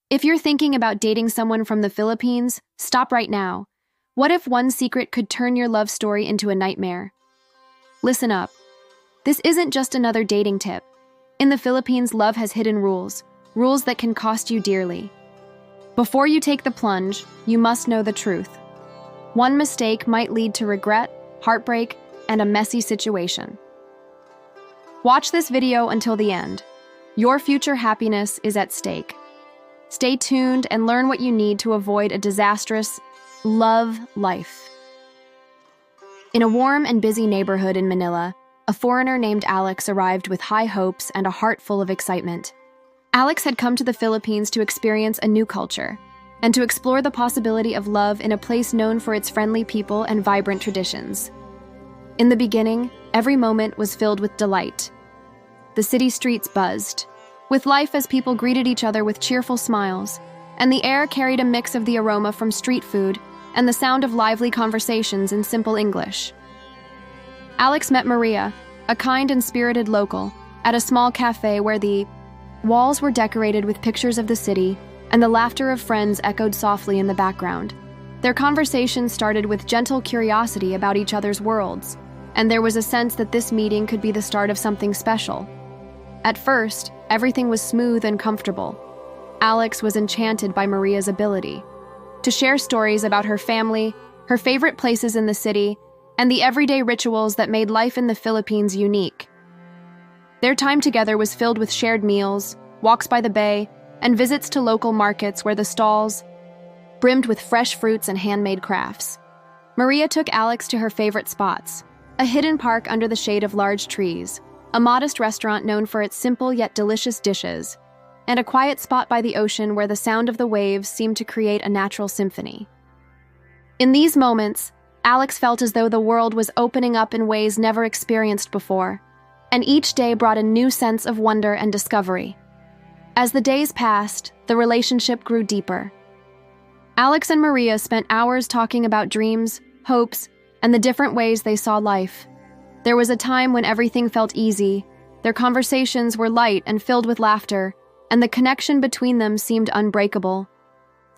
If you're thinking about dating someone from the Philippines, stop right now. What if one secret could turn your love story into a nightmare? Listen up. This isn't just another dating tip. In the Philippines, love has hidden rules, rules that can cost you dearly. Before you take the plunge, you must know the truth. One mistake might lead to regret, heartbreak, and a messy situation. Watch this video until the end. Your future happiness is at stake. Stay tuned and learn what you need to avoid a disastrous love life. In a warm and busy neighborhood in Manila, a foreigner named Alex arrived with high hopes and a heart full of excitement. Alex had come to the Philippines to experience a new culture and to explore the possibility of love in a place known for its friendly people and vibrant traditions. In the beginning, every moment was filled with delight. The city streets buzzed with life as people greeted each other with cheerful smiles, and the air carried a mix of the aroma from street food and the sound of lively conversations in simple English. Alex met Maria, a kind and spirited local, at a small cafe where the walls were decorated with pictures of the city and the laughter of friends echoed softly in the background. Their conversation started with gentle curiosity about each other's worlds, and there was a sense that this meeting could be the start of something special. At first, everything was smooth and comfortable. Alex was enchanted by Maria's ability to share stories about her family, her favorite places in the city, and the everyday rituals that made life in the Philippines unique. Their time together was filled with shared meals, walks by the bay, and visits to local markets where the stalls brimmed with fresh fruits and handmade crafts. Maria took Alex to her favorite spots: a hidden park under the shade of large trees, a modest restaurant known for its simple yet delicious dishes, and a quiet spot by the ocean where the sound of the waves seemed to create a natural symphony. In these moments, Alex felt as though the world was opening up in ways never experienced before, and each day brought a new sense of wonder and discovery. As the days passed, the relationship grew deeper. Alex and Maria spent hours talking about dreams, hopes, and the different ways they saw life. There was a time when everything felt easy, their conversations were light and filled with laughter, and the connection between them seemed unbreakable.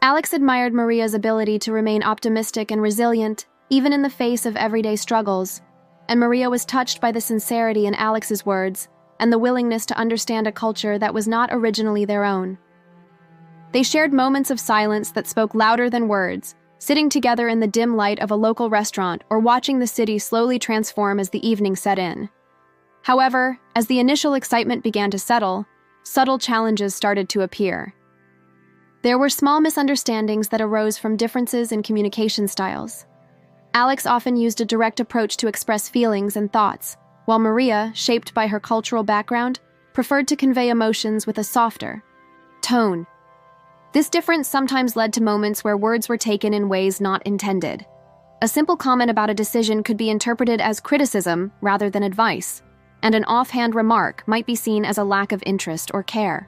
Alex admired Maria's ability to remain optimistic and resilient, even in the face of everyday struggles, and Maria was touched by the sincerity in Alex's words and the willingness to understand a culture that was not originally their own. They shared moments of silence that spoke louder than words, sitting together in the dim light of a local restaurant or watching the city slowly transform as the evening set in. However, as the initial excitement began to settle, subtle challenges started to appear. There were small misunderstandings that arose from differences in communication styles. Alex often used a direct approach to express feelings and thoughts, while Maria, shaped by her cultural background, preferred to convey emotions with a softer tone. This difference sometimes led to moments where words were taken in ways not intended. A simple comment about a decision could be interpreted as criticism rather than advice, and an offhand remark might be seen as a lack of interest or care.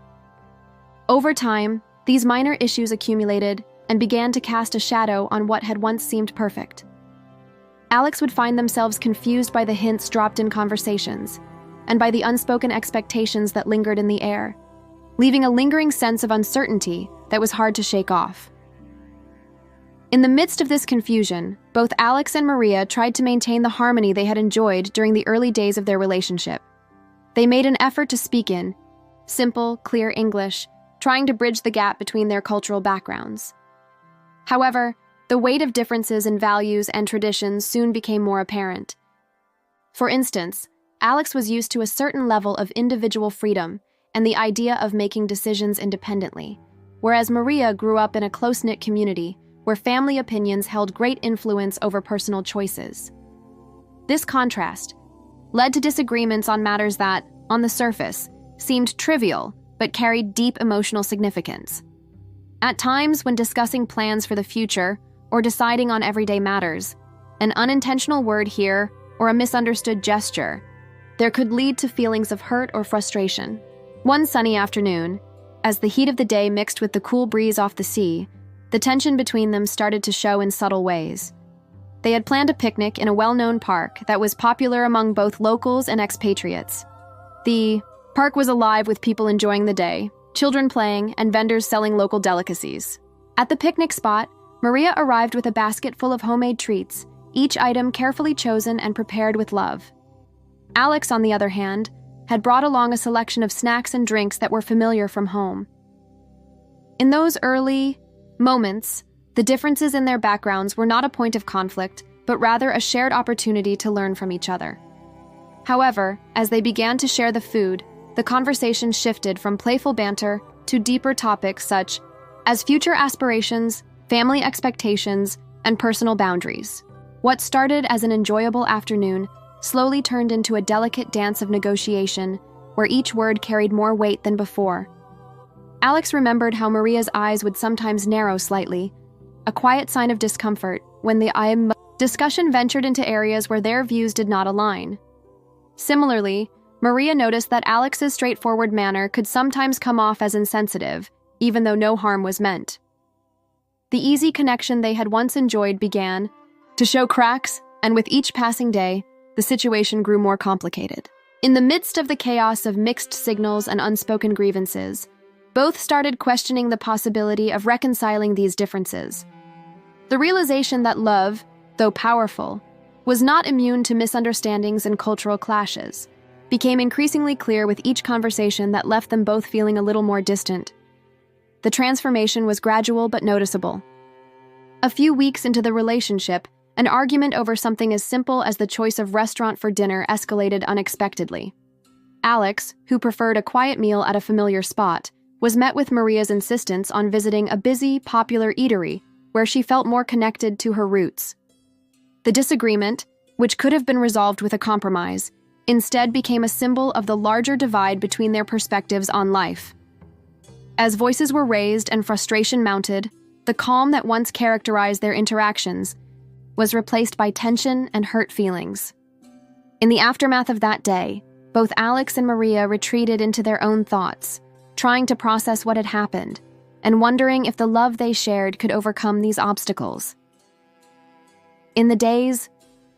Over time, these minor issues accumulated and began to cast a shadow on what had once seemed perfect. Alex would find themselves confused by the hints dropped in conversations, and by the unspoken expectations that lingered in the air, leaving a lingering sense of uncertainty that was hard to shake off. In the midst of this confusion, both Alex and Maria tried to maintain the harmony they had enjoyed during the early days of their relationship. They made an effort to speak in simple, clear English, trying to bridge the gap between their cultural backgrounds. However, the weight of differences in values and traditions soon became more apparent. For instance, Alex was used to a certain level of individual freedom and the idea of making decisions independently, whereas Maria grew up in a close-knit community where family opinions held great influence over personal choices. This contrast led to disagreements on matters that, on the surface, seemed trivial but carried deep emotional significance. At times, when discussing plans for the future or deciding on everyday matters, an unintentional word here or a misunderstood gesture, there could lead to feelings of hurt or frustration. One sunny afternoon, as the heat of the day mixed with the cool breeze off the sea, the tension between them started to show in subtle ways. They had planned a picnic in a well-known park that was popular among both locals and expatriates. The park was alive with people enjoying the day, children playing, and vendors selling local delicacies. At the picnic spot, Maria arrived with a basket full of homemade treats, each item carefully chosen and prepared with love. Alex, on the other hand, had brought along a selection of snacks and drinks that were familiar from home. In those early moments, the differences in their backgrounds were not a point of conflict, but rather a shared opportunity to learn from each other. However, as they began to share the food, the conversation shifted from playful banter to deeper topics such as future aspirations, family expectations, and personal boundaries. What started as an enjoyable afternoon slowly turned into a delicate dance of negotiation, where each word carried more weight than before. Alex remembered how Maria's eyes would sometimes narrow slightly, a quiet sign of discomfort when the discussion ventured into areas where their views did not align. Similarly, Maria noticed that Alex's straightforward manner could sometimes come off as insensitive, even though no harm was meant. The easy connection they had once enjoyed began to show cracks, and with each passing day, the situation grew more complicated. In the midst of the chaos of mixed signals and unspoken grievances, both started questioning the possibility of reconciling these differences. The realization that love, though powerful, was not immune to misunderstandings and cultural clashes became increasingly clear with each conversation that left them both feeling a little more distant. The transformation was gradual but noticeable. A few weeks into the relationship, an argument over something as simple as the choice of restaurant for dinner escalated unexpectedly. Alex, who preferred a quiet meal at a familiar spot, was met with Maria's insistence on visiting a busy, popular eatery where she felt more connected to her roots. The disagreement, which could have been resolved with a compromise, instead became a symbol of the larger divide between their perspectives on life. As voices were raised and frustration mounted, the calm that once characterized their interactions was replaced by tension and hurt feelings. In the aftermath of that day, both Alex and Maria retreated into their own thoughts, trying to process what had happened, and wondering if the love they shared could overcome these obstacles. In the days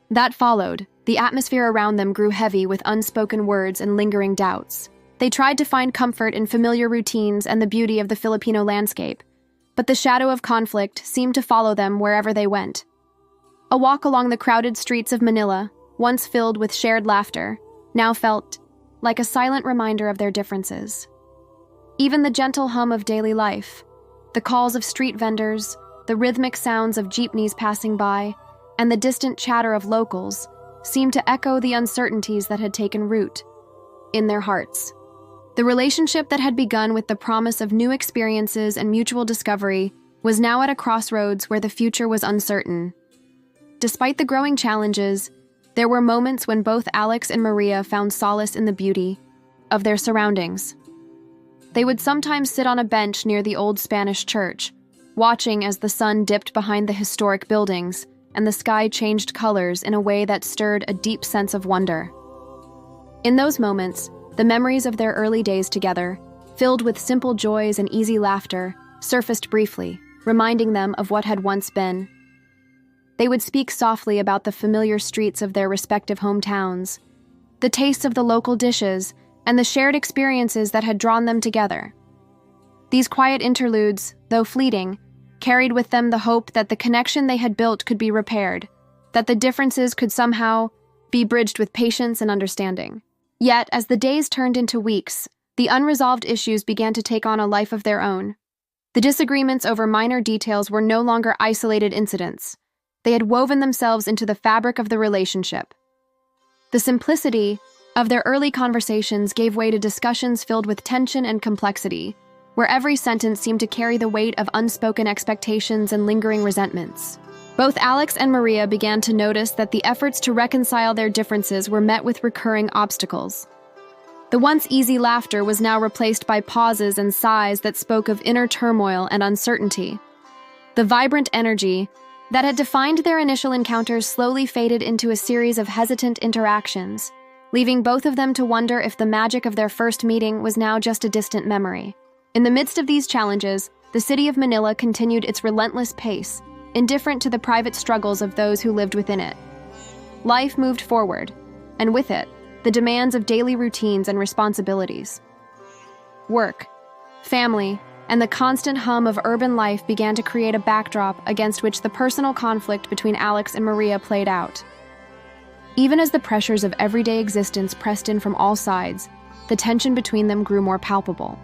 that followed, the atmosphere around them grew heavy with unspoken words and lingering doubts. They tried to find comfort in familiar routines and the beauty of the Filipino landscape, but the shadow of conflict seemed to follow them wherever they went. A walk along the crowded streets of Manila, once filled with shared laughter, now felt like a silent reminder of their differences. Even the gentle hum of daily life, the calls of street vendors, the rhythmic sounds of jeepneys passing by, and the distant chatter of locals seemed to echo the uncertainties that had taken root in their hearts. The relationship that had begun with the promise of new experiences and mutual discovery was now at a crossroads where the future was uncertain. Despite the growing challenges, there were moments when both Alex and Maria found solace in the beauty of their surroundings. They would sometimes sit on a bench near the old Spanish church, watching as the sun dipped behind the historic buildings and the sky changed colors in a way that stirred a deep sense of wonder. In those moments, the memories of their early days together, filled with simple joys and easy laughter, surfaced briefly, reminding them of what had once been. They would speak softly about the familiar streets of their respective hometowns, the tastes of the local dishes, and the shared experiences that had drawn them together. These quiet interludes, though fleeting, carried with them the hope that the connection they had built could be repaired, that the differences could somehow be bridged with patience and understanding. Yet, as the days turned into weeks, the unresolved issues began to take on a life of their own. The disagreements over minor details were no longer isolated incidents. They had woven themselves into the fabric of the relationship. The simplicity of their early conversations gave way to discussions filled with tension and complexity, where every sentence seemed to carry the weight of unspoken expectations and lingering resentments. Both Alex and Maria began to notice that the efforts to reconcile their differences were met with recurring obstacles. The once easy laughter was now replaced by pauses and sighs that spoke of inner turmoil and uncertainty. The vibrant energy that had defined their initial encounters slowly faded into a series of hesitant interactions, leaving both of them to wonder if the magic of their first meeting was now just a distant memory. In the midst of these challenges, the city of Manila continued its relentless pace, indifferent to the private struggles of those who lived within it. Life moved forward, and with it, the demands of daily routines and responsibilities. Work, family, and the constant hum of urban life began to create a backdrop against which the personal conflict between Alex and Maria played out. Even as the pressures of everyday existence pressed in from all sides, the tension between them grew more palpable.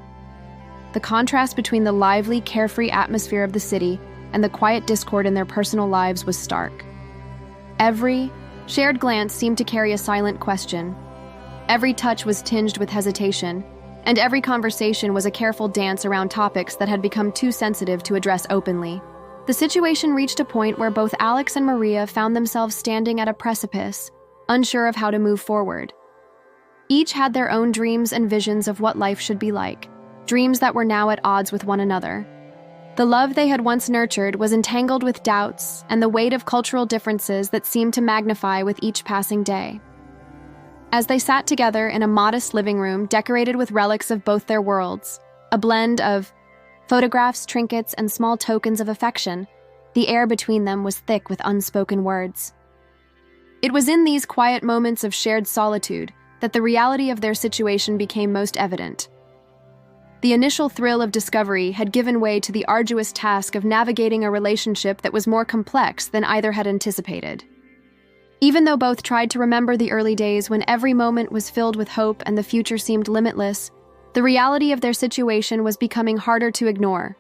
The contrast between the lively, carefree atmosphere of the city and the quiet discord in their personal lives was stark. Every shared glance seemed to carry a silent question. Every touch was tinged with hesitation, and every conversation was a careful dance around topics that had become too sensitive to address openly. The situation reached a point where both Alex and Maria found themselves standing at a precipice, unsure of how to move forward. Each had their own dreams and visions of what life should be like, dreams that were now at odds with one another. The love they had once nurtured was entangled with doubts and the weight of cultural differences that seemed to magnify with each passing day. As they sat together in a modest living room decorated with relics of both their worlds, a blend of photographs, trinkets, and small tokens of affection, the air between them was thick with unspoken words. It was in these quiet moments of shared solitude that the reality of their situation became most evident. The initial thrill of discovery had given way to the arduous task of navigating a relationship that was more complex than either had anticipated. Even though both tried to remember the early days when every moment was filled with hope and the future seemed limitless, the reality of their situation was becoming harder to ignore.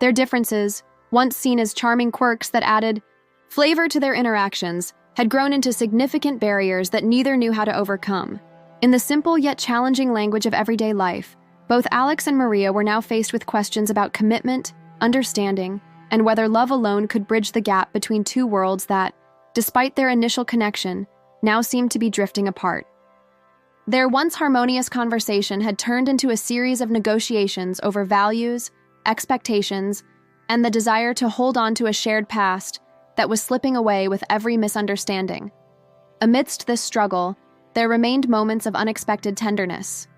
Their differences, once seen as charming quirks that added flavor to their interactions, had grown into significant barriers that neither knew how to overcome. In the simple yet challenging language of everyday life, both Alex and Maria were now faced with questions about commitment, understanding, and whether love alone could bridge the gap between two worlds that, despite their initial connection, now seemed to be drifting apart. Their once harmonious conversation had turned into a series of negotiations over values, expectations, and the desire to hold on to a shared past that was slipping away with every misunderstanding. Amidst this struggle, there remained moments of unexpected tenderness.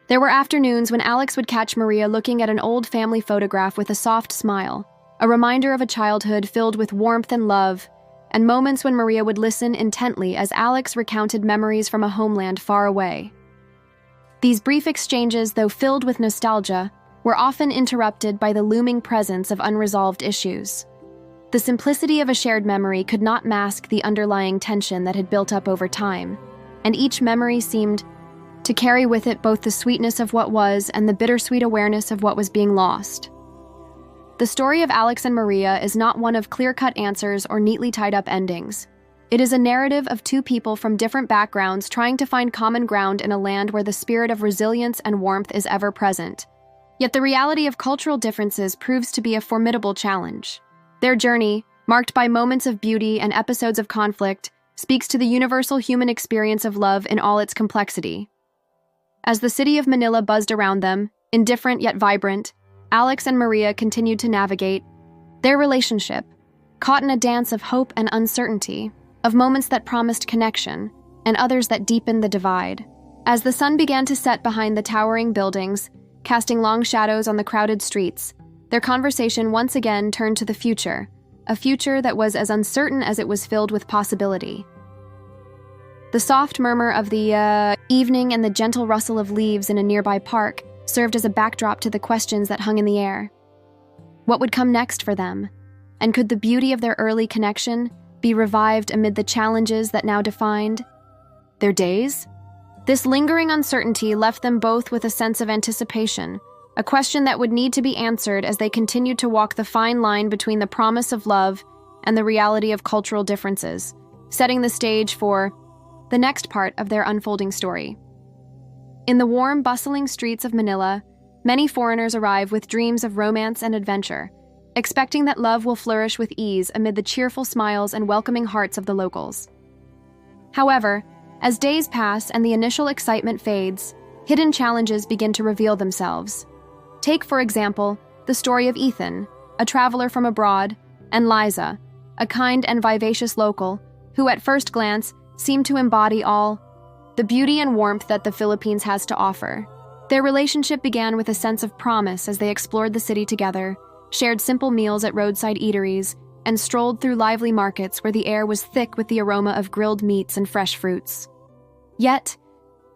There were afternoons when Alex would catch Maria looking at an old family photograph with a soft smile, a reminder of a childhood filled with warmth and love, and moments when Maria would listen intently as Alex recounted memories from a homeland far away. These brief exchanges, though filled with nostalgia, were often interrupted by the looming presence of unresolved issues. The simplicity of a shared memory could not mask the underlying tension that had built up over time, and each memory seemed to carry with it both the sweetness of what was and the bittersweet awareness of what was being lost. The story of Alex and Maria is not one of clear-cut answers or neatly tied-up endings. It is a narrative of two people from different backgrounds trying to find common ground in a land where the spirit of resilience and warmth is ever present. Yet the reality of cultural differences proves to be a formidable challenge. Their journey, marked by moments of beauty and episodes of conflict, speaks to the universal human experience of love in all its complexity. As the city of Manila buzzed around them, indifferent yet vibrant, Alex and Maria continued to navigate their relationship, caught in a dance of hope and uncertainty, of moments that promised connection and others that deepened the divide. As the sun began to set behind the towering buildings, casting long shadows on the crowded streets, their conversation once again turned to the future, a future that was as uncertain as it was filled with possibility. The soft murmur of the evening and the gentle rustle of leaves in a nearby park served as a backdrop to the questions that hung in the air. What would come next for them? And could the beauty of their early connection be revived amid the challenges that now defined their days? This lingering uncertainty left them both with a sense of anticipation, a question that would need to be answered as they continued to walk the fine line between the promise of love and the reality of cultural differences, setting the stage for the next part of their unfolding story. In the warm, bustling streets of Manila, many foreigners arrive with dreams of romance and adventure, expecting that love will flourish with ease amid the cheerful smiles and welcoming hearts of the locals. However, as days pass and the initial excitement fades, hidden challenges begin to reveal themselves. Take, for example, the story of Ethan, a traveler from abroad, and Liza, a kind and vivacious local, who at first glance seemed to embody all the beauty and warmth that the Philippines has to offer. Their relationship began with a sense of promise as they explored the city together, shared simple meals at roadside eateries, and strolled through lively markets where the air was thick with the aroma of grilled meats and fresh fruits. Yet,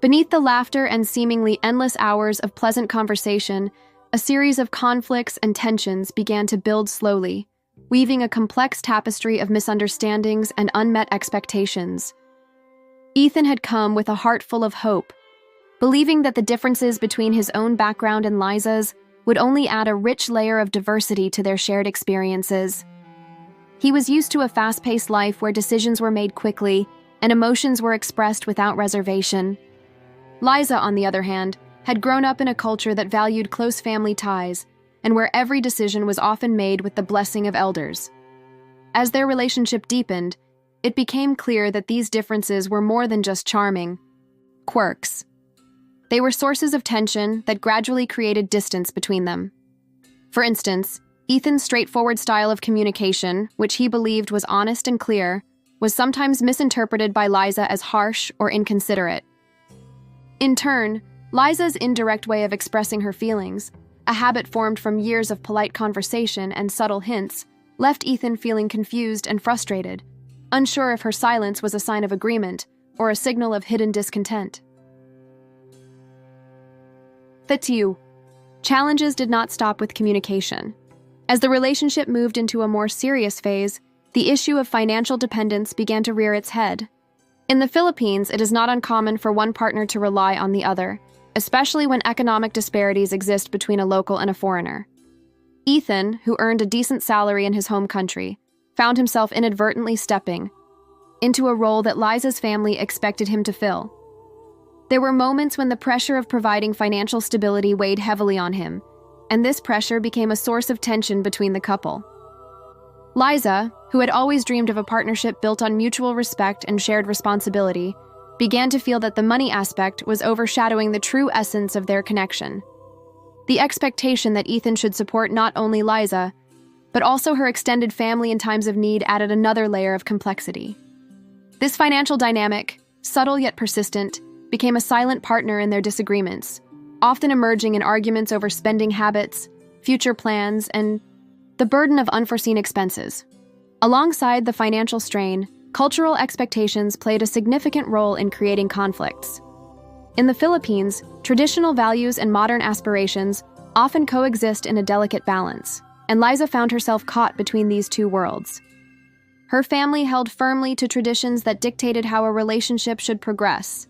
beneath the laughter and seemingly endless hours of pleasant conversation, A series of conflicts and tensions began to build slowly, weaving a complex tapestry of misunderstandings and unmet expectations. Ethan had come with a heart full of hope, believing that the differences between his own background and Liza's would only add a rich layer of diversity to their shared experiences. He was used to a fast-paced life where decisions were made quickly and emotions were expressed without reservation. Liza, on the other hand, had grown up in a culture that valued close family ties and where every decision was often made with the blessing of elders. As their relationship deepened, it became clear that these differences were more than just charming quirks. They were sources of tension that gradually created distance between them. For instance, Ethan's straightforward style of communication, which he believed was honest and clear, was sometimes misinterpreted by Liza as harsh or inconsiderate. In turn, Liza's indirect way of expressing her feelings, a habit formed from years of polite conversation and subtle hints, left Ethan feeling confused and frustrated, unsure if her silence was a sign of agreement or a signal of hidden discontent. Challenges did not stop with communication. As the relationship moved into a more serious phase, the issue of financial dependence began to rear its head. In the Philippines, it is not uncommon for one partner to rely on the other, especially when economic disparities exist between a local and a foreigner. Ethan, who earned a decent salary in his home country, found himself inadvertently stepping into a role that Liza's family expected him to fill. There were moments when the pressure of providing financial stability weighed heavily on him, and this pressure became a source of tension between the couple. Liza, who had always dreamed of a partnership built on mutual respect and shared responsibility, began to feel that the money aspect was overshadowing the true essence of their connection. The expectation that Ethan should support not only Liza, but also her extended family in times of need added another layer of complexity. This financial dynamic, subtle yet persistent, became a silent partner in their disagreements, often emerging in arguments over spending habits, future plans, and the burden of unforeseen expenses. Alongside the financial strain, cultural expectations played a significant role in creating conflicts. In the Philippines, traditional values and modern aspirations often coexist in a delicate balance, and Liza found herself caught between these two worlds. Her family held firmly to traditions that dictated how a relationship should progress,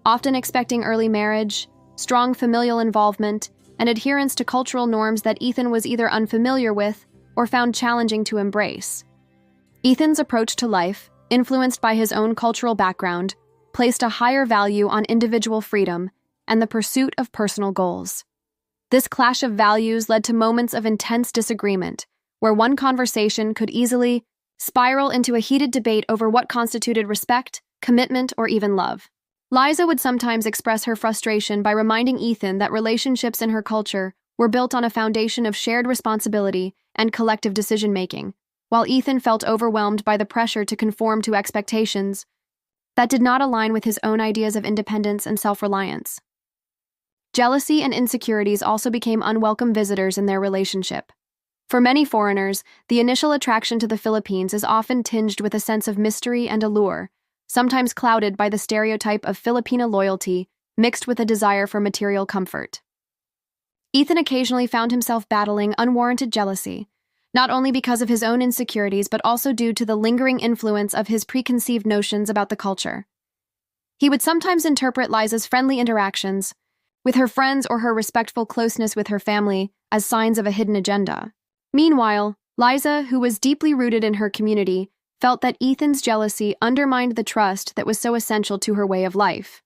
often expecting early marriage, strong familial involvement, and adherence to cultural norms that Ethan was either unfamiliar with or found challenging to embrace. Ethan's approach to life, influenced by his own cultural background, placed a higher value on individual freedom and the pursuit of personal goals. This clash of values led to moments of intense disagreement, where one conversation could easily spiral into a heated debate over what constituted respect, commitment, or even love. Liza would sometimes express her frustration by reminding Ethan that relationships in her culture were built on a foundation of shared responsibility and collective decision-making, while Ethan felt overwhelmed by the pressure to conform to expectations that did not align with his own ideas of independence and self-reliance. Jealousy and insecurities also became unwelcome visitors in their relationship. For many foreigners, the initial attraction to the Philippines is often tinged with a sense of mystery and allure, sometimes clouded by the stereotype of Filipina loyalty mixed with a desire for material comfort. Ethan occasionally found himself battling unwarranted jealousy, not only because of his own insecurities but also due to the lingering influence of his preconceived notions about the culture. He would sometimes interpret Liza's friendly interactions with her friends or her respectful closeness with her family as signs of a hidden agenda. Meanwhile, Liza, who was deeply rooted in her community, felt that Ethan's jealousy undermined the trust that was so essential to her way of life.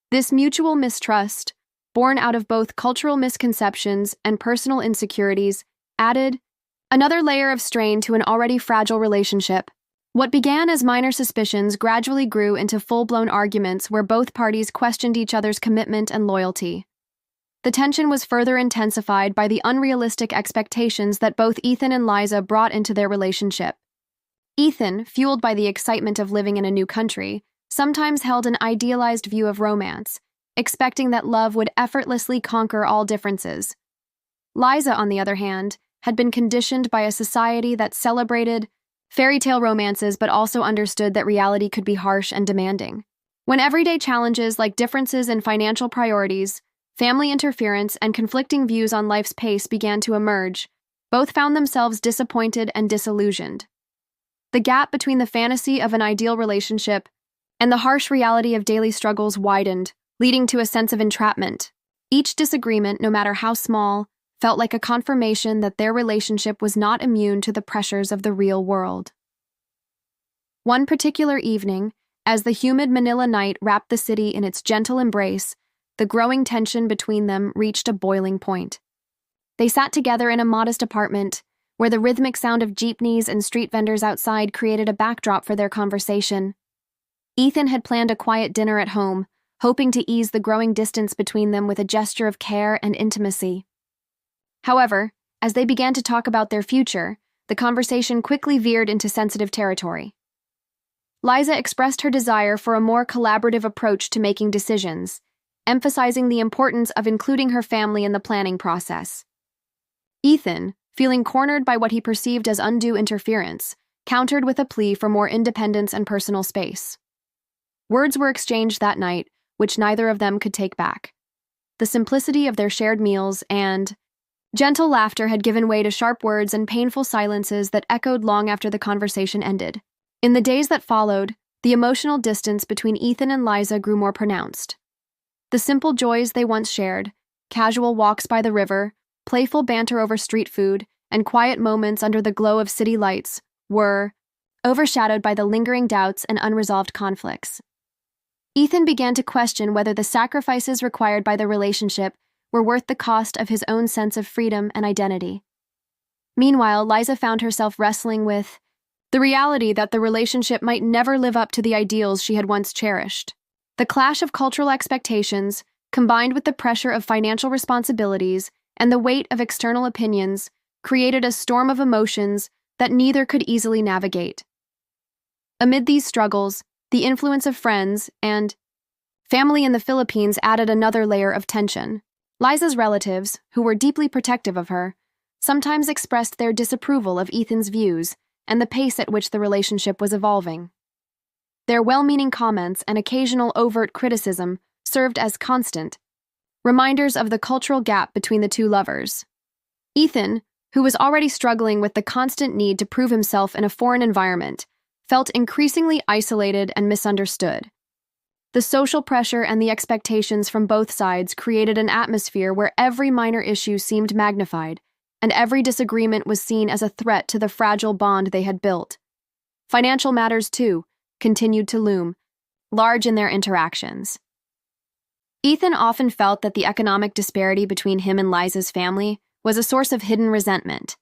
This mutual mistrust, born out of both cultural misconceptions and personal insecurities, added another layer of strain to an already fragile relationship. What began as minor suspicions gradually grew into full-blown arguments where both parties questioned each other's commitment and loyalty. The tension was further intensified by the unrealistic expectations that both Ethan and Liza brought into their relationship. Ethan, fueled by the excitement of living in a new country, sometimes held an idealized view of romance, expecting that love would effortlessly conquer all differences. Liza, on the other hand, had been conditioned by a society that celebrated fairy tale romances but also understood that reality could be harsh and demanding. When everyday challenges like differences in financial priorities, family interference and conflicting views on life's pace began to emerge. Both found themselves disappointed and disillusioned. The gap between the fantasy of an ideal relationship and the harsh reality of daily struggles widened, leading to a sense of entrapment. Each disagreement, no matter how small, felt like a confirmation that their relationship was not immune to the pressures of the real world. One particular evening, as the humid Manila night wrapped the city in its gentle embrace, the growing tension between them reached a boiling point. They sat together in a modest apartment, where the rhythmic sound of jeepneys and street vendors outside created a backdrop for their conversation. Ethan had planned a quiet dinner at home, hoping to ease the growing distance between them with a gesture of care and intimacy. However, as they began to talk about their future, the conversation quickly veered into sensitive territory. Liza expressed her desire for a more collaborative approach to making decisions, emphasizing the importance of including her family in the planning process. Ethan, feeling cornered by what he perceived as undue interference, countered with a plea for more independence and personal space. Words were exchanged that night, which neither of them could take back. The simplicity of their shared meals and gentle laughter had given way to sharp words and painful silences that echoed long after the conversation ended. In the days that followed, the emotional distance between Ethan and Liza grew more pronounced. The simple joys they once shared, casual walks by the river, playful banter over street food, and quiet moments under the glow of city lights, were overshadowed by the lingering doubts and unresolved conflicts. Ethan began to question whether the sacrifices required by the relationship were worth the cost of his own sense of freedom and identity. Meanwhile, Liza found herself wrestling with the reality that the relationship might never live up to the ideals she had once cherished. The clash of cultural expectations, combined with the pressure of financial responsibilities and the weight of external opinions, created a storm of emotions that neither could easily navigate. Amid these struggles, the influence of friends and family in the Philippines added another layer of tension. Liza's relatives, who were deeply protective of her, sometimes expressed their disapproval of Ethan's views and the pace at which the relationship was evolving. Their well-meaning comments and occasional overt criticism served as constant reminders of the cultural gap between the two lovers. Ethan, who was already struggling with the constant need to prove himself in a foreign environment, felt increasingly isolated and misunderstood. The social pressure and the expectations from both sides created an atmosphere where every minor issue seemed magnified, and every disagreement was seen as a threat to the fragile bond they had built. Financial matters, too, continued to loom, large in their interactions. Ethan often felt that the economic disparity between him and Liza's family was a source of hidden resentment.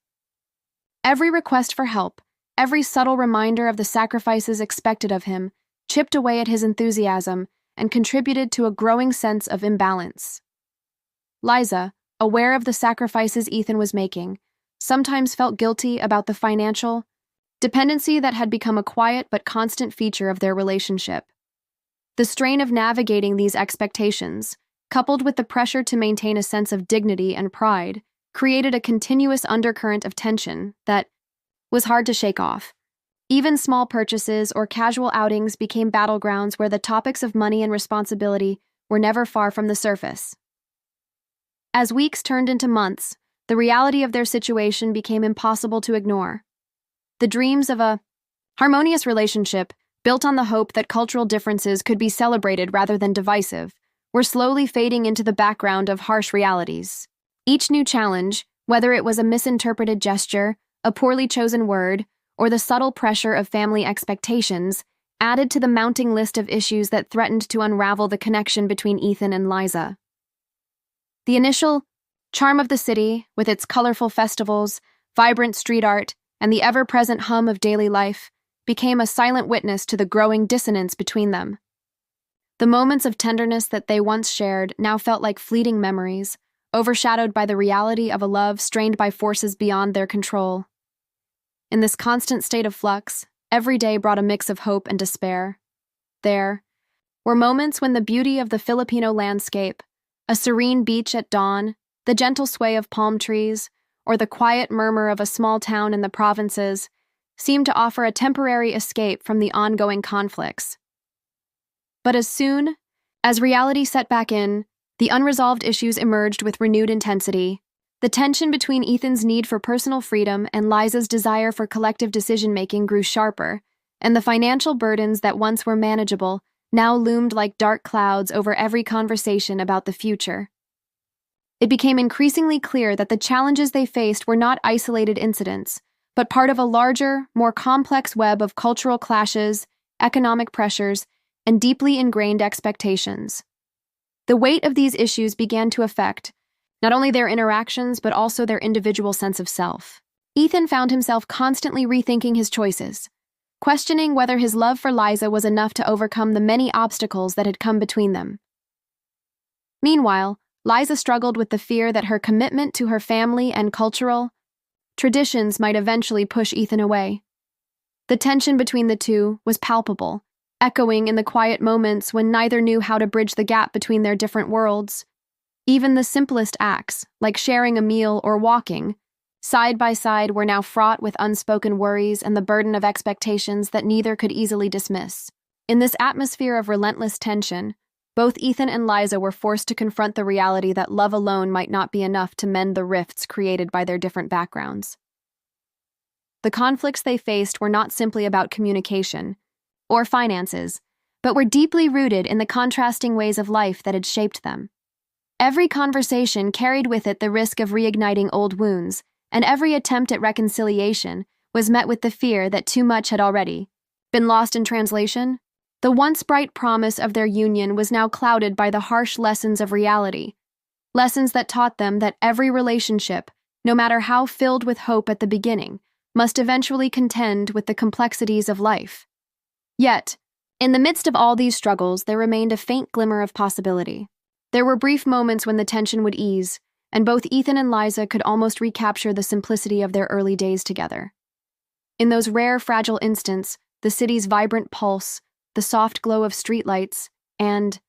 Every request for help, every subtle reminder of the sacrifices expected of him, chipped away at his enthusiasm and contributed to a growing sense of imbalance. Liza, aware of the sacrifices Ethan was making, sometimes felt guilty about the financial dependency that had become a quiet but constant feature of their relationship. The strain of navigating these expectations, coupled with the pressure to maintain a sense of dignity and pride, created a continuous undercurrent of tension that was hard to shake off. Even small purchases or casual outings became battlegrounds where the topics of money and responsibility were never far from the surface. As weeks turned into months, the reality of their situation became impossible to ignore. The dreams of a harmonious relationship, built on the hope that cultural differences could be celebrated rather than divisive, were slowly fading into the background of harsh realities. Each new challenge, whether it was a misinterpreted gesture, a poorly chosen word, or the subtle pressure of family expectations, added to the mounting list of issues that threatened to unravel the connection between Ethan and Liza. The initial charm of the city, with its colorful festivals, vibrant street art, and the ever-present hum of daily life, became a silent witness to the growing dissonance between them. The moments of tenderness that they once shared now felt like fleeting memories, overshadowed by the reality of a love strained by forces beyond their control. In this constant state of flux, every day brought a mix of hope and despair. There were moments when the beauty of the Filipino landscape, a serene beach at dawn, the gentle sway of palm trees, or the quiet murmur of a small town in the provinces, seemed to offer a temporary escape from the ongoing conflicts. But as soon as reality set back in, The unresolved issues emerged with renewed intensity. The tension between Ethan's need for personal freedom and Liza's desire for collective decision-making grew sharper, and the financial burdens that once were manageable now loomed like dark clouds over every conversation about the future. It became increasingly clear that the challenges they faced were not isolated incidents, but part of a larger, more complex web of cultural clashes, economic pressures, and deeply ingrained expectations. The weight of these issues began to affect not only their interactions, but also their individual sense of self. Ethan found himself constantly rethinking his choices, questioning whether his love for Liza was enough to overcome the many obstacles that had come between them. Meanwhile, Liza struggled with the fear that her commitment to her family and cultural traditions might eventually push Ethan away. The tension between the two was palpable, echoing in the quiet moments when neither knew how to bridge the gap between their different worlds. Even the simplest acts, like sharing a meal or walking, side by side, were now fraught with unspoken worries and the burden of expectations that neither could easily dismiss. In this atmosphere of relentless tension, both Ethan and Liza were forced to confront the reality that love alone might not be enough to mend the rifts created by their different backgrounds. The conflicts they faced were not simply about communication or finances, but were deeply rooted in the contrasting ways of life that had shaped them. Every conversation carried with it the risk of reigniting old wounds, and every attempt at reconciliation was met with the fear that too much had already been lost in translation. The once bright promise of their union was now clouded by the harsh lessons of reality, lessons that taught them that every relationship, no matter how filled with hope at the beginning, must eventually contend with the complexities of life. Yet, in the midst of all these struggles, there remained a faint glimmer of possibility. There were brief moments when the tension would ease, and both Ethan and Liza could almost recapture the simplicity of their early days together. In those rare, fragile instants, the city's vibrant pulse, the soft glow of streetlights, and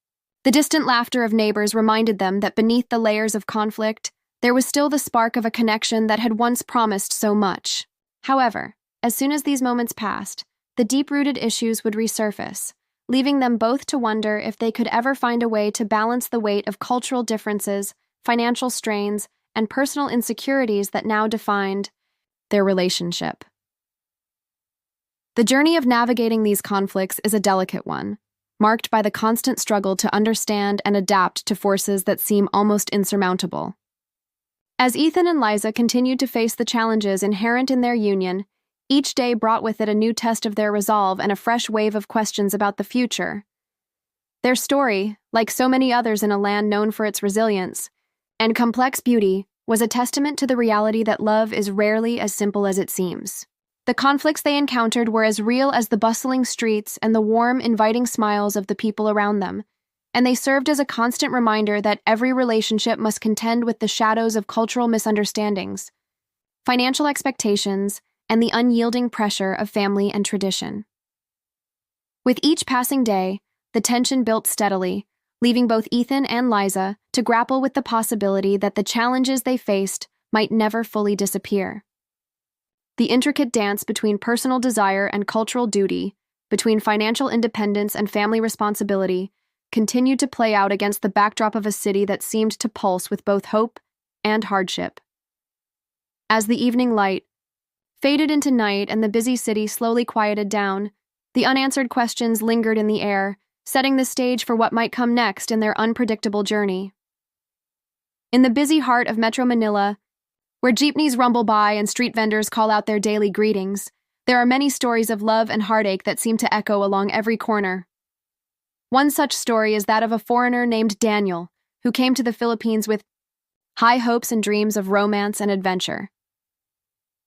the distant laughter of neighbors reminded them that beneath the layers of conflict, there was still the spark of a connection that had once promised so much. However, as soon as these moments passed, the deep-rooted issues would resurface, leaving them both to wonder if they could ever find a way to balance the weight of cultural differences, financial strains, and personal insecurities that now defined their relationship. The journey of navigating these conflicts is a delicate one, marked by the constant struggle to understand and adapt to forces that seem almost insurmountable. As Ethan and Liza continued to face the challenges inherent in their union, each day brought with it a new test of their resolve and a fresh wave of questions about the future. Their story, like so many others in a land known for its resilience and complex beauty, was a testament to the reality that love is rarely as simple as it seems. The conflicts they encountered were as real as the bustling streets and the warm, inviting smiles of the people around them, and they served as a constant reminder that every relationship must contend with the shadows of cultural misunderstandings, financial expectations, and the unyielding pressure of family and tradition. With each passing day, the tension built steadily, leaving both Ethan and Liza to grapple with the possibility that the challenges they faced might never fully disappear. The intricate dance between personal desire and cultural duty, between financial independence and family responsibility, continued to play out against the backdrop of a city that seemed to pulse with both hope and hardship. As the evening light faded into night and the busy city slowly quieted down, the unanswered questions lingered in the air, setting the stage for what might come next in their unpredictable journey. In the busy heart of Metro Manila, where jeepneys rumble by and street vendors call out their daily greetings, there are many stories of love and heartache that seem to echo along every corner. One such story is that of a foreigner named Daniel, who came to the Philippines with high hopes and dreams of romance and adventure.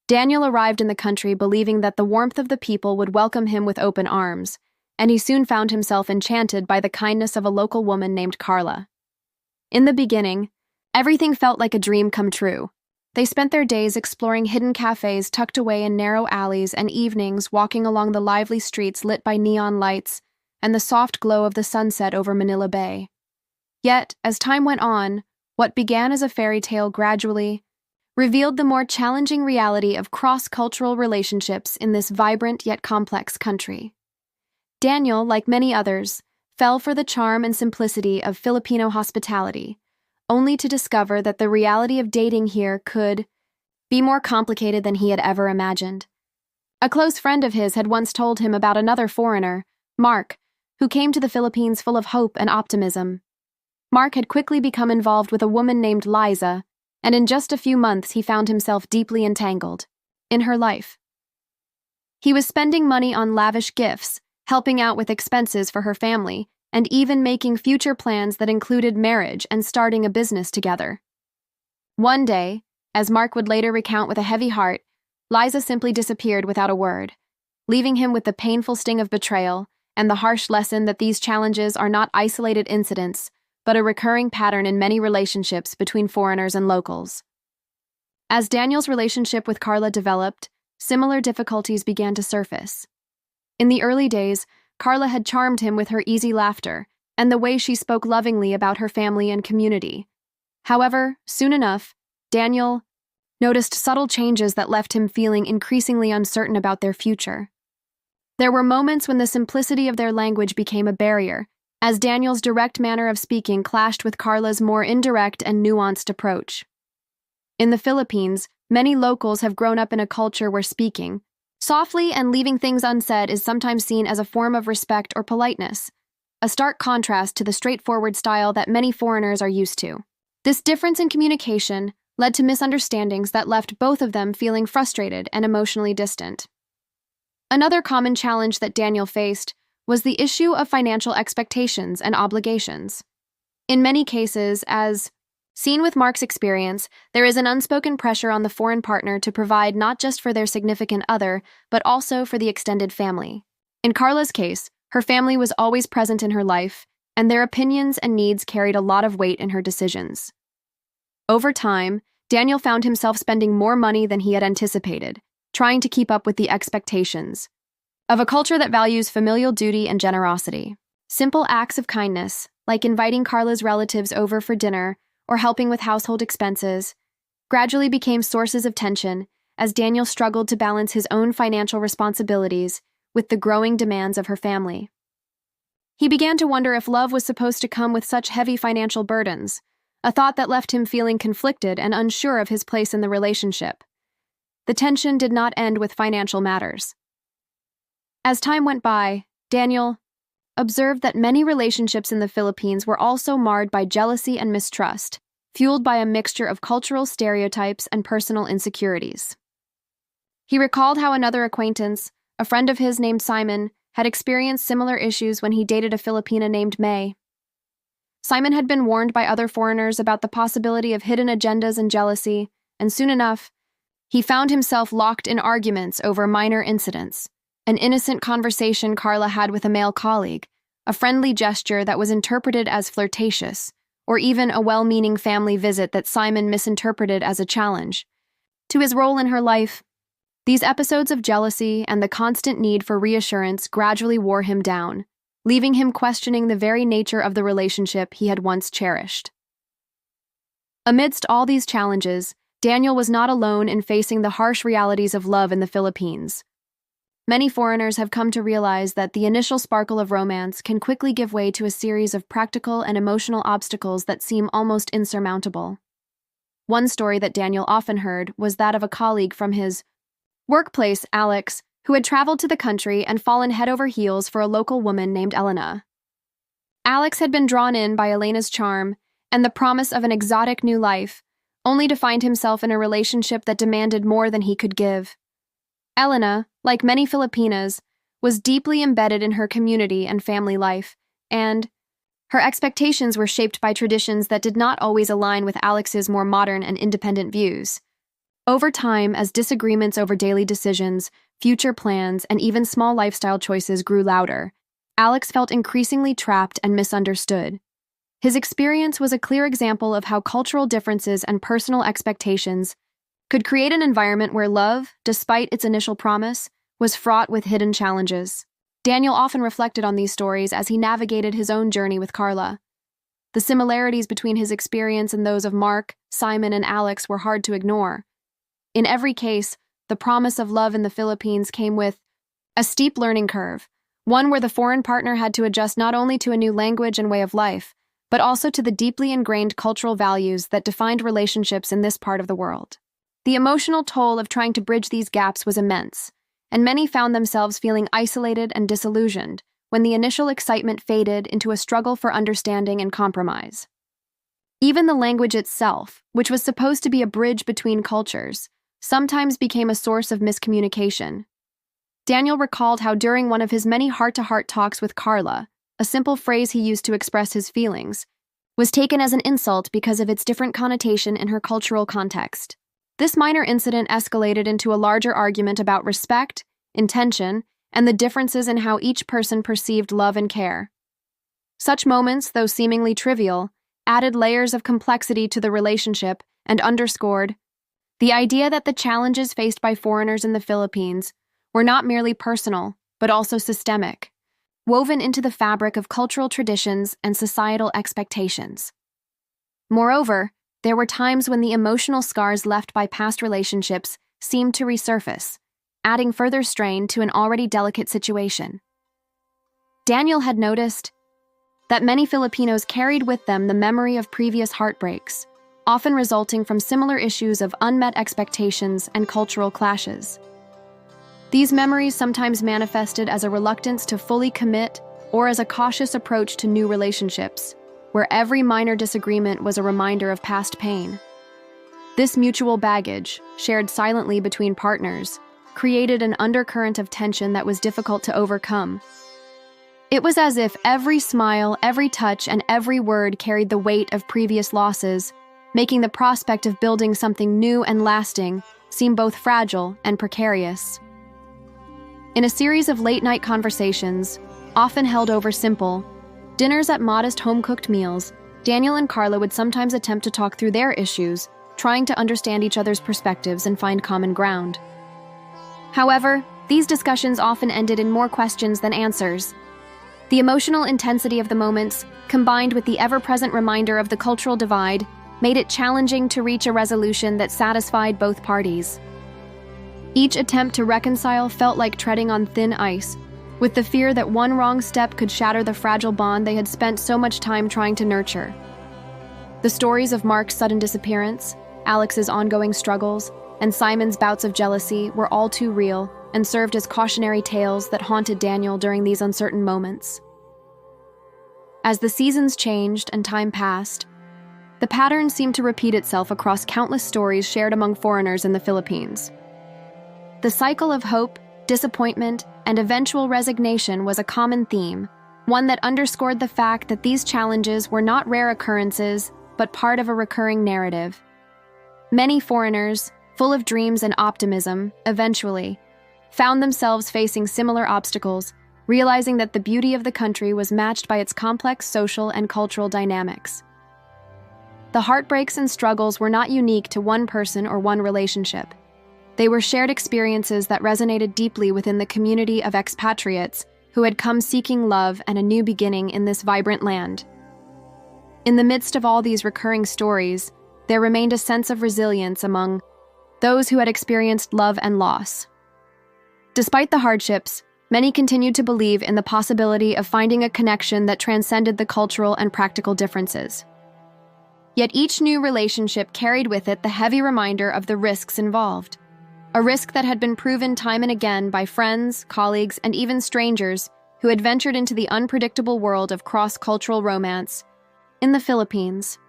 Daniel arrived in the country believing that the warmth of the people would welcome him with open arms, and he soon found himself enchanted by the kindness of a local woman named Carla. In the beginning, everything felt like a dream come true. They spent their days exploring hidden cafes tucked away in narrow alleys and evenings walking along the lively streets lit by neon lights and the soft glow of the sunset over Manila Bay. Yet, as time went on, what began as a fairy tale gradually revealed the more challenging reality of cross-cultural relationships in this vibrant yet complex country. Daniel, like many others, fell for the charm and simplicity of Filipino hospitality, only to discover that the reality of dating here could be more complicated than he had ever imagined. A close friend of his had once told him about another foreigner, Mark, who came to the Philippines full of hope and optimism. Mark had quickly become involved with a woman named Liza, and in just a few months he found himself deeply entangled in her life. He was spending money on lavish gifts, helping out with expenses for her family, and even making future plans that included marriage and starting a business together. One day, as Mark would later recount with a heavy heart, Liza simply disappeared without a word, leaving him with the painful sting of betrayal and the harsh lesson that these challenges are not isolated incidents, but a recurring pattern in many relationships between foreigners and locals. As Daniel's relationship with Carla developed, similar difficulties began to surface. In the early days, Carla had charmed him with her easy laughter and the way she spoke lovingly about her family and community. However, soon enough, Daniel noticed subtle changes that left him feeling increasingly uncertain about their future. There were moments when the simplicity of their language became a barrier, as Daniel's direct manner of speaking clashed with Carla's more indirect and nuanced approach. In the Philippines, many locals have grown up in a culture where speaking softly and leaving things unsaid is sometimes seen as a form of respect or politeness, a stark contrast to the straightforward style that many foreigners are used to. This difference in communication led to misunderstandings that left both of them feeling frustrated and emotionally distant. Another common challenge that Daniel faced was the issue of financial expectations and obligations. In many cases, as seen with Mark's experience, there is an unspoken pressure on the foreign partner to provide not just for their significant other, but also for the extended family. In Carla's case, her family was always present in her life, and their opinions and needs carried a lot of weight in her decisions. Over time, Daniel found himself spending more money than he had anticipated, trying to keep up with the expectations of a culture that values familial duty and generosity. Simple acts of kindness, like inviting Carla's relatives over for dinner or helping with household expenses, gradually became sources of tension as Daniel struggled to balance his own financial responsibilities with the growing demands of her family. He began to wonder if love was supposed to come with such heavy financial burdens, a thought that left him feeling conflicted and unsure of his place in the relationship. The tension did not end with financial matters. As time went by, Daniel observed that many relationships in the Philippines were also marred by jealousy and mistrust, fueled by a mixture of cultural stereotypes and personal insecurities. He recalled how another acquaintance, a friend of his named Simon, had experienced similar issues when he dated a Filipina named May. Simon had been warned by other foreigners about the possibility of hidden agendas and jealousy, and soon enough, he found himself locked in arguments over minor incidents. An innocent conversation Carla had with a male colleague, a friendly gesture that was interpreted as flirtatious, or even a well-meaning family visit that Simon misinterpreted as a challenge to his role in her life. These episodes of jealousy and the constant need for reassurance gradually wore him down, leaving him questioning the very nature of the relationship he had once cherished. Amidst all these challenges, Daniel was not alone in facing the harsh realities of love in the Philippines. Many foreigners have come to realize that the initial sparkle of romance can quickly give way to a series of practical and emotional obstacles that seem almost insurmountable. One story that Daniel often heard was that of a colleague from his workplace, Alex, who had traveled to the country and fallen head over heels for a local woman named Elena. Alex had been drawn in by Elena's charm and the promise of an exotic new life, only to find himself in a relationship that demanded more than he could give. Elena, like many Filipinas, was deeply embedded in her community and family life, and her expectations were shaped by traditions that did not always align with Alex's more modern and independent views. Over time, as disagreements over daily decisions, future plans, and even small lifestyle choices grew louder, Alex felt increasingly trapped and misunderstood. His experience was a clear example of how cultural differences and personal expectations could create an environment where love, despite its initial promise, was fraught with hidden challenges. Daniel often reflected on these stories as he navigated his own journey with Carla. The similarities between his experience and those of Mark, Simon, and Alex were hard to ignore. In every case, the promise of love in the Philippines came with a steep learning curve, one where the foreign partner had to adjust not only to a new language and way of life, but also to the deeply ingrained cultural values that defined relationships in this part of the world. The emotional toll of trying to bridge these gaps was immense, and many found themselves feeling isolated and disillusioned when the initial excitement faded into a struggle for understanding and compromise. Even the language itself, which was supposed to be a bridge between cultures, sometimes became a source of miscommunication. Daniel recalled how during one of his many heart-to-heart talks with Carla, a simple phrase he used to express his feelings was taken as an insult because of its different connotation in her cultural context. This minor incident escalated into a larger argument about respect, intention, and the differences in how each person perceived love and care. Such moments, though seemingly trivial, added layers of complexity to the relationship and underscored the idea that the challenges faced by foreigners in the Philippines were not merely personal, but also systemic, woven into the fabric of cultural traditions and societal expectations. Moreover, there were times when the emotional scars left by past relationships seemed to resurface, adding further strain to an already delicate situation. Daniel had noticed that many Filipinos carried with them the memory of previous heartbreaks, often resulting from similar issues of unmet expectations and cultural clashes. These memories sometimes manifested as a reluctance to fully commit or as a cautious approach to new relationships, where every minor disagreement was a reminder of past pain. This mutual baggage, shared silently between partners, created an undercurrent of tension that was difficult to overcome. It was as if every smile, every touch, and every word carried the weight of previous losses, making the prospect of building something new and lasting seem both fragile and precarious. In a series of late-night conversations, often held over simple dinners at modest home-cooked meals, Daniel and Carla would sometimes attempt to talk through their issues, trying to understand each other's perspectives and find common ground. However, these discussions often ended in more questions than answers. The emotional intensity of the moments, combined with the ever-present reminder of the cultural divide, made it challenging to reach a resolution that satisfied both parties. Each attempt to reconcile felt like treading on thin ice, with the fear that one wrong step could shatter the fragile bond they had spent so much time trying to nurture. The stories of Mark's sudden disappearance, Alex's ongoing struggles, and Simon's bouts of jealousy were all too real and served as cautionary tales that haunted Daniel during these uncertain moments. As the seasons changed and time passed, the pattern seemed to repeat itself across countless stories shared among foreigners in the Philippines. The cycle of hope, disappointment, and eventual resignation was a common theme, one that underscored the fact that these challenges were not rare occurrences, but part of a recurring narrative. Many foreigners, full of dreams and optimism, eventually found themselves facing similar obstacles, realizing that the beauty of the country was matched by its complex social and cultural dynamics. The heartbreaks and struggles were not unique to one person or one relationship. They were shared experiences that resonated deeply within the community of expatriates who had come seeking love and a new beginning in this vibrant land. In the midst of all these recurring stories, there remained a sense of resilience among those who had experienced love and loss. Despite the hardships, many continued to believe in the possibility of finding a connection that transcended the cultural and practical differences. Yet each new relationship carried with it the heavy reminder of the risks involved, a risk that had been proven time and again by friends, colleagues, and even strangers who had ventured into the unpredictable world of cross-cultural romance in the Philippines.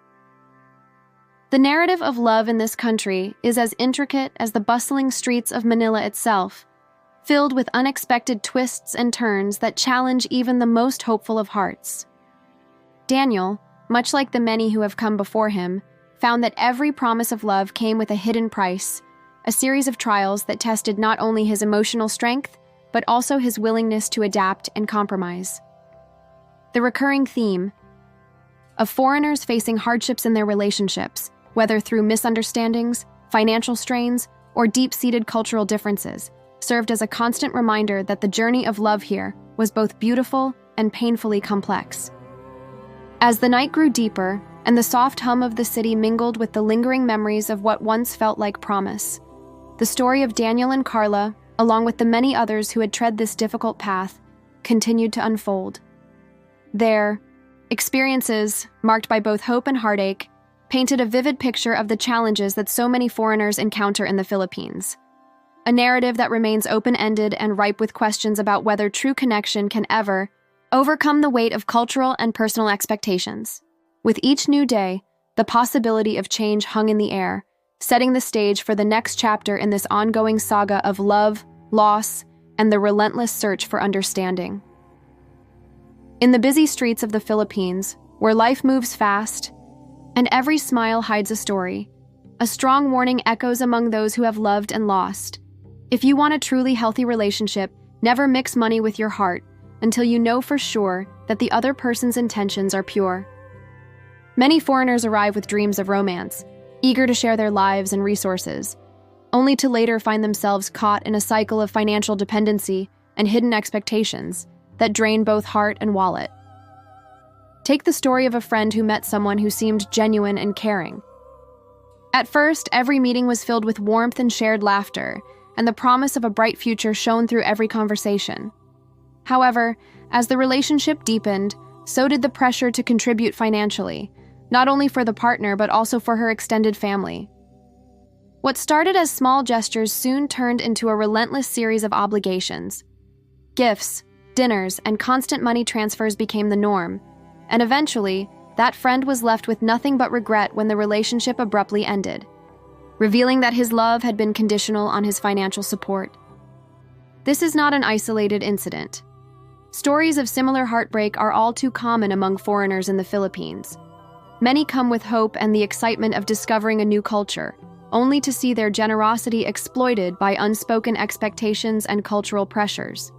The narrative of love in this country is as intricate as the bustling streets of Manila itself, filled with unexpected twists and turns that challenge even the most hopeful of hearts. Daniel, much like the many who have come before him, found that every promise of love came with a hidden price, a series of trials that tested not only his emotional strength, but also his willingness to adapt and compromise. The recurring theme of foreigners facing hardships in their relationships, whether through misunderstandings, financial strains, or deep-seated cultural differences, served as a constant reminder that the journey of love here was both beautiful and painfully complex. As the night grew deeper and the soft hum of the city mingled with the lingering memories of what once felt like promise, the story of Daniel and Carla, along with the many others who had tread this difficult path, continued to unfold. Their experiences, marked by both hope and heartache, painted a vivid picture of the challenges that so many foreigners encounter in the Philippines. A narrative that remains open-ended and ripe with questions about whether true connection can ever overcome the weight of cultural and personal expectations. With each new day, the possibility of change hung in the air, setting the stage for the next chapter in this ongoing saga of love, loss, and the relentless search for understanding. In the busy streets of the Philippines, where life moves fast, and every smile hides a story, a strong warning echoes among those who have loved and lost. If you want a truly healthy relationship, never mix money with your heart until you know for sure that the other person's intentions are pure. Many foreigners arrive with dreams of romance, eager to share their lives and resources, only to later find themselves caught in a cycle of financial dependency and hidden expectations that drain both heart and wallet. Take the story of a friend who met someone who seemed genuine and caring. At first, every meeting was filled with warmth and shared laughter, and the promise of a bright future shone through every conversation. However, as the relationship deepened, so did the pressure to contribute financially, not only for the partner but also for her extended family. What started as small gestures soon turned into a relentless series of obligations. Gifts, dinners, and constant money transfers became the norm, and eventually, that friend was left with nothing but regret when the relationship abruptly ended, revealing that his love had been conditional on his financial support. This is not an isolated incident. Stories of similar heartbreak are all too common among foreigners in the Philippines. Many come with hope and the excitement of discovering a new culture, only to see their generosity exploited by unspoken expectations and cultural pressures.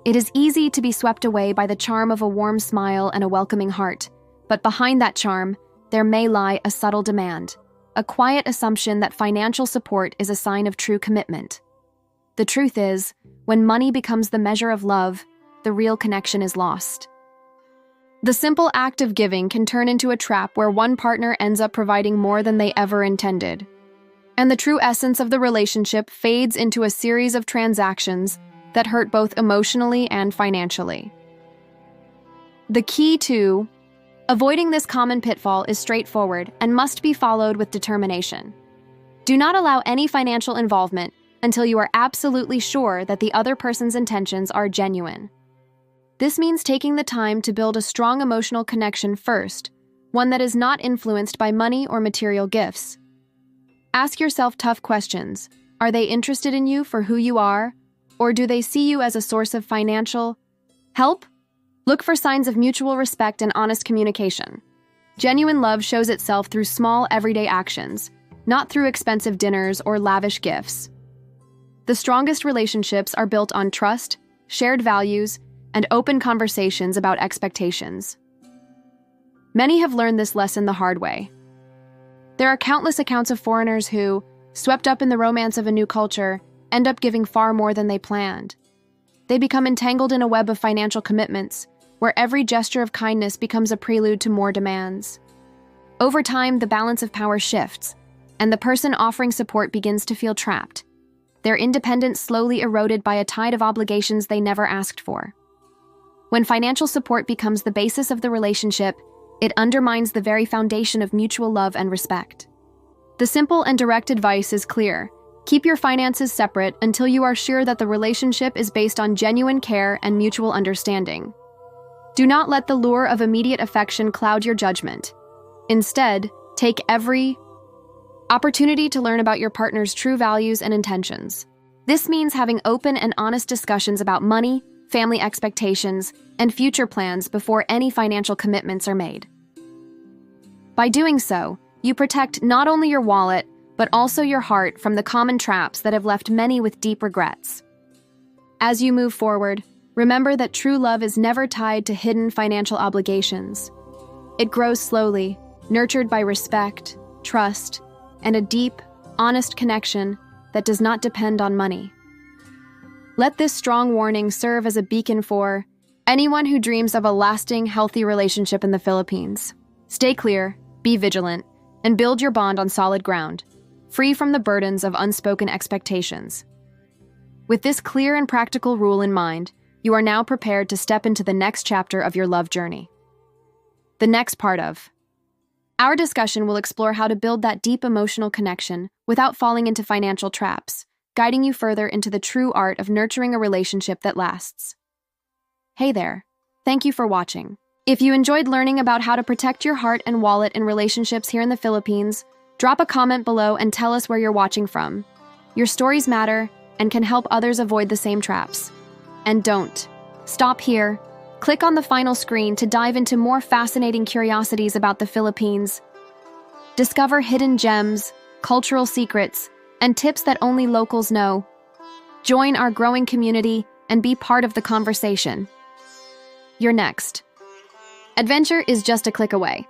It is easy to be swept away by the charm of a warm smile and a welcoming heart, but behind that charm, there may lie a subtle demand, a quiet assumption that financial support is a sign of true commitment. The truth is, when money becomes the measure of love, the real connection is lost. The simple act of giving can turn into a trap where one partner ends up providing more than they ever intended, and the true essence of the relationship fades into a series of transactions that hurt both emotionally and financially. The key to avoiding this common pitfall is straightforward and must be followed with determination. Do not allow any financial involvement until you are absolutely sure that the other person's intentions are genuine. This means taking the time to build a strong emotional connection first, one that is not influenced by money or material gifts. Ask yourself tough questions. Are they interested in you for who you are, or do they see you as a source of financial help? Look for signs of mutual respect and honest communication. Genuine love shows itself through small, everyday actions, not through expensive dinners or lavish gifts. The strongest relationships are built on trust, shared values, and open conversations about expectations. Many have learned this lesson the hard way. There are countless accounts of foreigners who, swept up in the romance of a new culture, end up giving far more than they planned. They become entangled in a web of financial commitments, where every gesture of kindness becomes a prelude to more demands. Over time, the balance of power shifts, and the person offering support begins to feel trapped, their independence slowly eroded by a tide of obligations they never asked for. When financial support becomes the basis of the relationship, it undermines the very foundation of mutual love and respect. The simple and direct advice is clear. Keep your finances separate until you are sure that the relationship is based on genuine care and mutual understanding. Do not let the lure of immediate affection cloud your judgment. Instead, take every opportunity to learn about your partner's true values and intentions. This means having open and honest discussions about money, family expectations, and future plans before any financial commitments are made. By doing so, you protect not only your wallet, but also your heart from the common traps that have left many with deep regrets. As you move forward, remember that true love is never tied to hidden financial obligations. It grows slowly, nurtured by respect, trust, and a deep, honest connection that does not depend on money. Let this strong warning serve as a beacon for anyone who dreams of a lasting, healthy relationship in the Philippines. Stay clear, be vigilant, and build your bond on solid ground, free from the burdens of unspoken expectations. With this clear and practical rule in mind, You are now prepared to step into the next chapter of your love journey. The next part of our discussion will explore how to build that deep emotional connection without falling into financial traps, guiding you further into the true art of nurturing a relationship that lasts. Hey there. Thank you for watching. If you enjoyed learning about how to protect your heart and wallet in relationships here in the Philippines, drop a comment below and tell us where you're watching from. Your stories matter and can help others avoid the same traps. And don't stop here. Click on the final screen to dive into more fascinating curiosities about the Philippines. Discover hidden gems, cultural secrets, and tips that only locals know. Join our growing community and be part of the conversation. Your next adventure is just a click away.